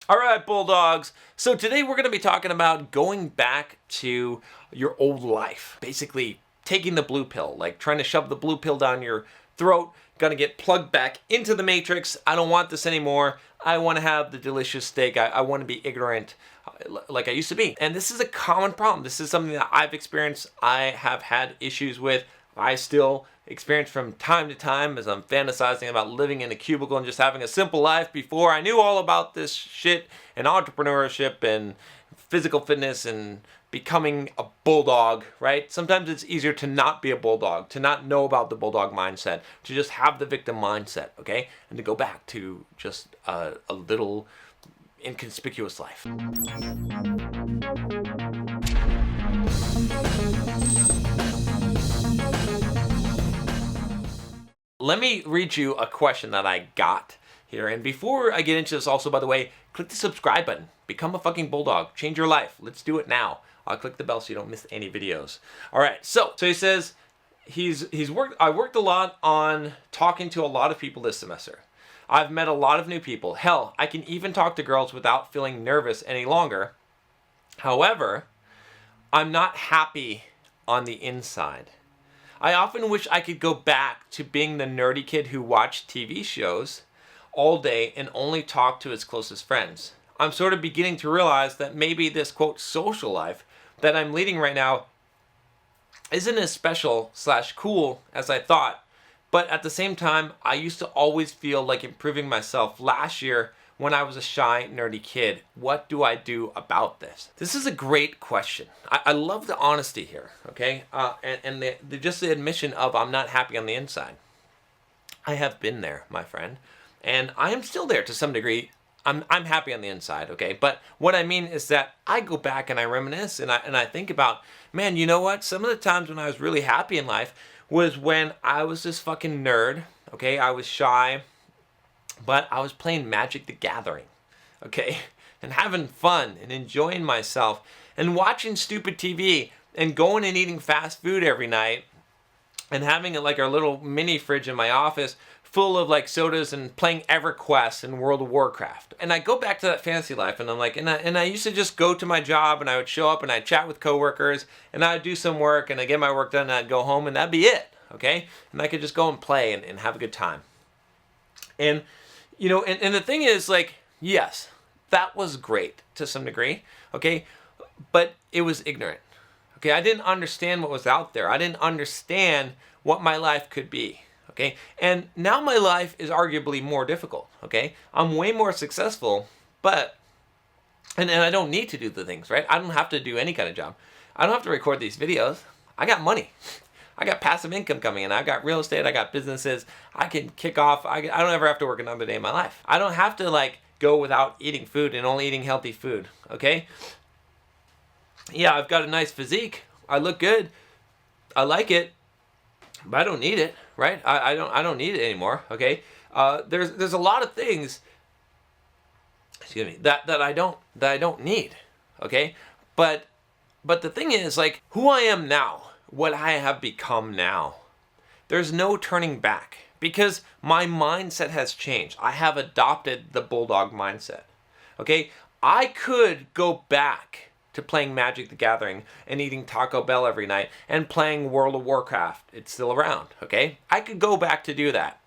All right, Bulldogs. So today we're going to be talking about going back to your old life. Basically, taking the blue pill, like trying to shove the blue pill down your throat. Gonna get plugged back into the matrix. I don't want this anymore. I want to have the delicious steak. I want to be ignorant like I used to be. And this is a common problem. This is something that I've experienced. I have had issues with. I still experience from time to time as I'm fantasizing about living in a cubicle and just having a simple life before I knew all about this shit and entrepreneurship and physical fitness and becoming a bulldog, right? Sometimes it's easier to not be a bulldog, to not know about the bulldog mindset, to just have the victim mindset, okay? And to go back to just a little inconspicuous life. Let me read you a question that I got here. And before I get into this, also, by the way, click the subscribe button. Become a fucking bulldog. Change your life. Let's do it now. I'll click the bell so you don't miss any videos. All right. So he says I worked a lot on talking to a lot of people this semester. I've met a lot of new people. Hell, I can even talk to girls without feeling nervous any longer. However, I'm not happy on the inside. I often wish I could go back to being the nerdy kid who watched TV shows all day and only talked to his closest friends. I'm sort of beginning to realize that maybe this, quote, social life that I'm leading right now isn't as special / cool as I thought. But at the same time, I used to always feel like improving myself last year when I was a shy, nerdy kid. What do I do about this? This is a great question. I love the honesty here, okay? And just the admission of I'm not happy on the inside. I have been there, my friend. And I am still there to some degree. I'm happy on the inside, okay? But what I mean is that I go back and I reminisce and I think about, man, you know what? Some of the times when I was really happy in life was when I was this fucking nerd, okay? I was shy, but I was playing Magic the Gathering, okay? And having fun and enjoying myself and watching stupid TV and going and eating fast food every night and having like our little mini fridge in my office full of like sodas and playing EverQuest and World of Warcraft. And I go back to that fantasy life and I'm like, and I used to just go to my job and I would show up and I'd chat with coworkers and I'd do some work and I'd get my work done and I'd go home and that'd be it, okay? And I could just go and play and have a good time. And you know, and the thing is, like, yes, that was great to some degree, okay? But it was ignorant, okay? I didn't understand what was out there. I didn't understand what my life could be, okay? And now my life is arguably more difficult, okay? I'm way more successful, but, and I don't need to do the things, right? I don't have to do any kind of job. I don't have to record these videos. I got money. I got passive income coming in. I got real estate. I got businesses. I can kick off. I don't ever have to work another day in my life. I don't have to like go without eating food and only eating healthy food. Okay. Yeah, I've got a nice physique. I look good. I like it, but I don't need it. Right? I don't need it anymore. Okay. There's a lot of things. Excuse me. That I don't need. Okay. But the thing is, like, who I am now. What I have become now. There's no turning back because my mindset has changed. I have adopted the bulldog mindset. Okay? I could go back to playing Magic the Gathering and eating Taco Bell every night and playing World of Warcraft. It's still around, okay? I could go back to do that.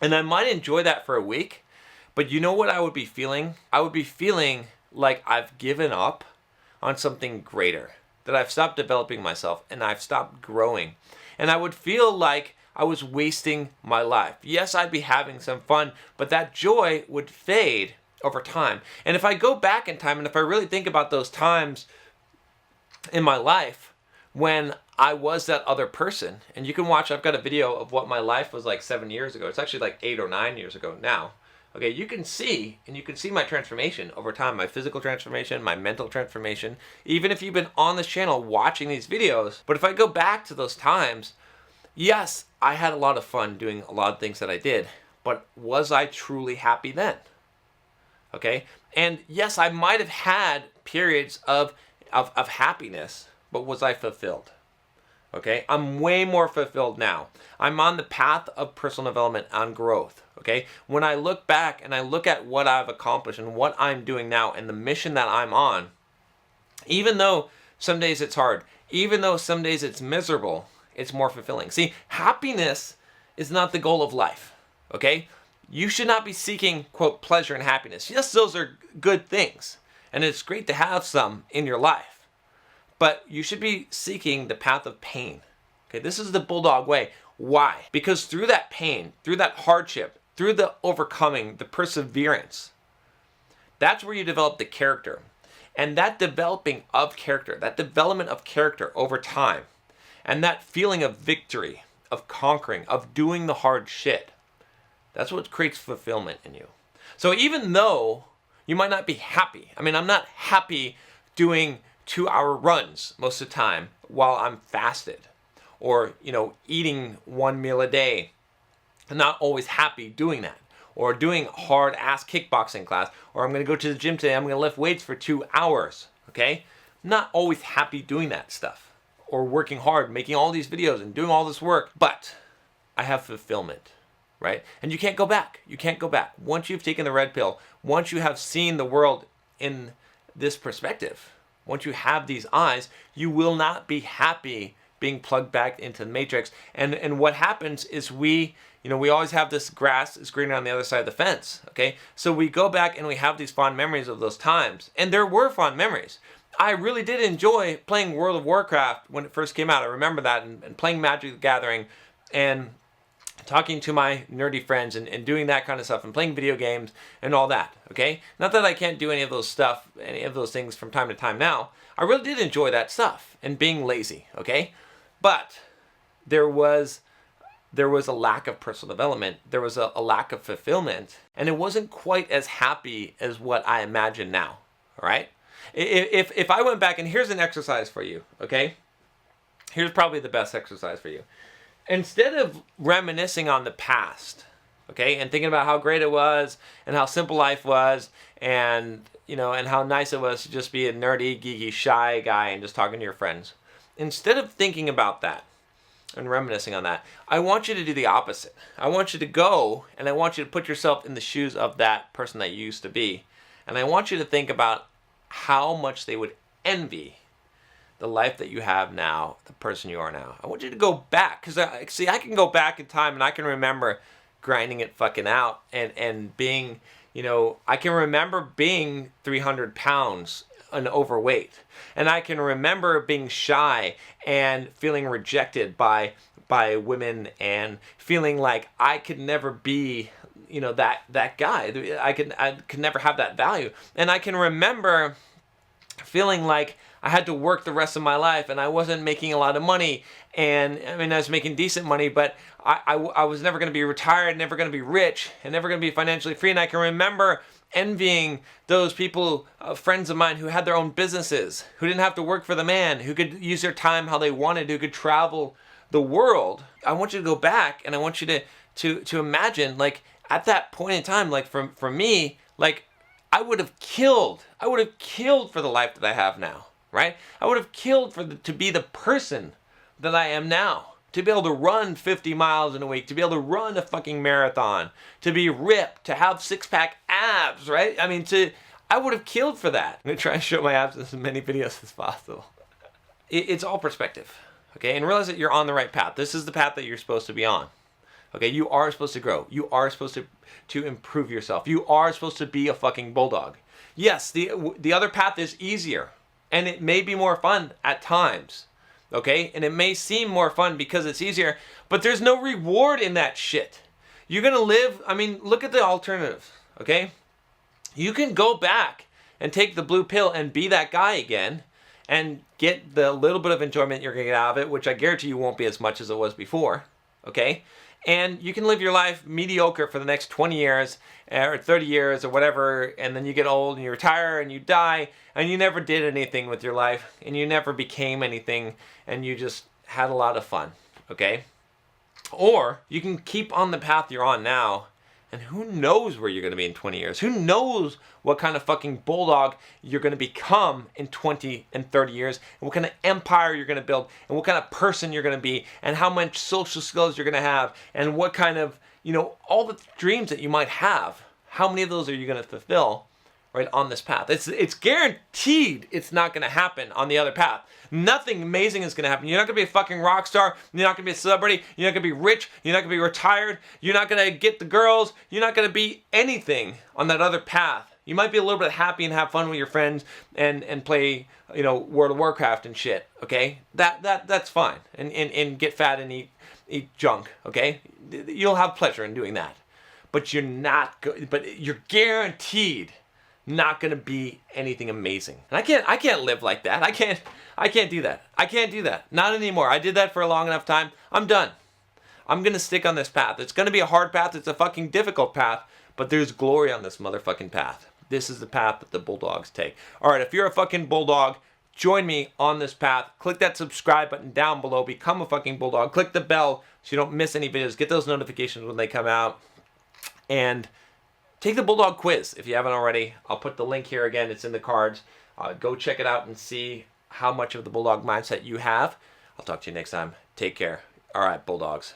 And I might enjoy that for a week, but you know what I would be feeling? I would be feeling like I've given up on something greater. That I've stopped developing myself and I've stopped growing. And I would feel like I was wasting my life. Yes, I'd be having some fun, but that joy would fade over time. And if I go back in time and if I really think about those times in my life when I was that other person, and you can watch, I've got a video of what my life was like 7 years ago. It's actually like 8 or 9 years ago now. Okay, you can see my transformation over time, my physical transformation, my mental transformation, even if you've been on this channel watching these videos. But if I go back to those times, yes, I had a lot of fun doing a lot of things that I did, but was I truly happy then? Okay, and yes, I might have had periods of happiness, but was I fulfilled? Okay, I'm way more fulfilled now. I'm on the path of personal development and growth. Okay, when I look back and I look at what I've accomplished and what I'm doing now and the mission that I'm on, even though some days it's hard, even though some days it's miserable, it's more fulfilling. See, happiness is not the goal of life. Okay, you should not be seeking, quote, pleasure and happiness. Yes, those are good things, and it's great to have some in your life. But you should be seeking the path of pain. Okay, this is the Bulldog way. Why? Because through that pain, through that hardship, through the overcoming, the perseverance, that's where you develop the character. And that developing of character, that development of character over time, and that feeling of victory, of conquering, of doing the hard shit, that's what creates fulfillment in you. So even though you might not be happy, I mean, I'm not happy doing 2-hour runs most of the time while I'm fasted, or eating 1 meal a day. I'm not always happy doing that, or doing hard ass kickboxing class, or I'm going to go to the gym today, I'm going to lift weights for 2 hours. Okay, I'm not always happy doing that stuff, or working hard, making all these videos and doing all this work, but I have fulfillment, right? And you can't go back. You can't go back. Once you've taken the red pill, once you have seen the world in this perspective, once you have these eyes, you will not be happy being plugged back into the matrix. And what happens is we always have this grass is greener on the other side of the fence, okay? So we go back and we have these fond memories of those times. And there were fond memories. I really did enjoy playing World of Warcraft when it first came out. I remember that, and playing Magic the Gathering and talking to my nerdy friends and doing that kind of stuff and playing video games and all that, okay? Not that I can't do any of those things from time to time now. I really did enjoy that stuff and being lazy, okay? But there was a lack of personal development. There was a lack of fulfillment, and it wasn't quite as happy as what I imagine now, all right? If I went back, and here's an exercise for you, okay? Here's probably the best exercise for you. Instead of reminiscing on the past, okay, and thinking about how great it was and how simple life was, and and how nice it was to just be a nerdy, geeky, shy guy and just talking to your friends, instead of thinking about that and reminiscing on that, I want you to do the opposite. I want you to go and I want you to put yourself in the shoes of that person that you used to be, and I want you to think about how much they would envy the life that you have now, the person you are now. I want you to go back, because I can go back in time and I can remember grinding it fucking out and being, I can remember being 300 pounds and overweight. And I can remember being shy and feeling rejected by women and feeling like I could never be, that guy. I could never have that value. And I can remember feeling like I had to work the rest of my life and I wasn't making a lot of money. And I mean, I was making decent money, but I was never going to be retired, never going to be rich, and never going to be financially free. And I can remember envying those people, friends of mine who had their own businesses, who didn't have to work for the man, who could use their time how they wanted, who could travel the world. I want you to go back and I want you to imagine, like, at that point in time, like for me, like, I would have killed for the life that I have now. Right? I would have killed to be the person that I am now. To be able to run 50 miles in a week, to be able to run a fucking marathon, to be ripped, to have six-pack abs, right? I mean, I would have killed for that. I'm going to try and show my abs in as many videos as possible. It's all perspective, okay? And realize that you're on the right path. This is the path that you're supposed to be on. Okay, you are supposed to grow. You are supposed to improve yourself. You are supposed to be a fucking bulldog. Yes, the other path is easier. And it may be more fun at times, okay? And it may seem more fun because it's easier, but there's no reward in that shit. You're going to live, I mean, look at the alternatives, okay? You can go back and take the blue pill and be that guy again and get the little bit of enjoyment you're going to get out of it, which I guarantee you won't be as much as it was before, okay? And you can live your life mediocre for the next 20 years or 30 years or whatever, and then you get old and you retire and you die and you never did anything with your life and you never became anything and you just had a lot of fun, okay? Or you can keep on the path you're on now And who knows where you're going to be in 20 years? Who knows what kind of fucking bulldog you're going to become in 20 and 30 years, and what kind of empire you're going to build, and what kind of person you're going to be, and how much social skills you're going to have, and what kind of, all the dreams that you might have. How many of those are you going to fulfill, right, on this path? It's guaranteed it's not going to happen on the other path. Nothing amazing is going to happen. You're not going to be a fucking rock star. You're not going to be a celebrity. You're not going to be rich. You're not going to be retired. You're not going to get the girls. You're not going to be anything on that other path. You might be a little bit happy and have fun with your friends and play, World of Warcraft and shit, okay? That's fine. And get fat and eat junk, okay? You'll have pleasure in doing that. But you're guaranteed not going to be anything amazing. And I can't live like that. I can't do that. I can't do that. Not anymore. I did that for a long enough time. I'm done. I'm going to stick on this path. It's going to be a hard path. It's a fucking difficult path, but there's glory on this motherfucking path. This is the path that the Bulldogs take. All right, if you're a fucking Bulldog, join me on this path. Click that subscribe button down below. Become a fucking Bulldog. Click the bell so you don't miss any videos. Get those notifications when they come out. And take the Bulldog quiz if you haven't already. I'll put the link here again. It's in the cards. Go check it out and see how much of the Bulldog mindset you have. I'll talk to you next time. Take care. All right, Bulldogs.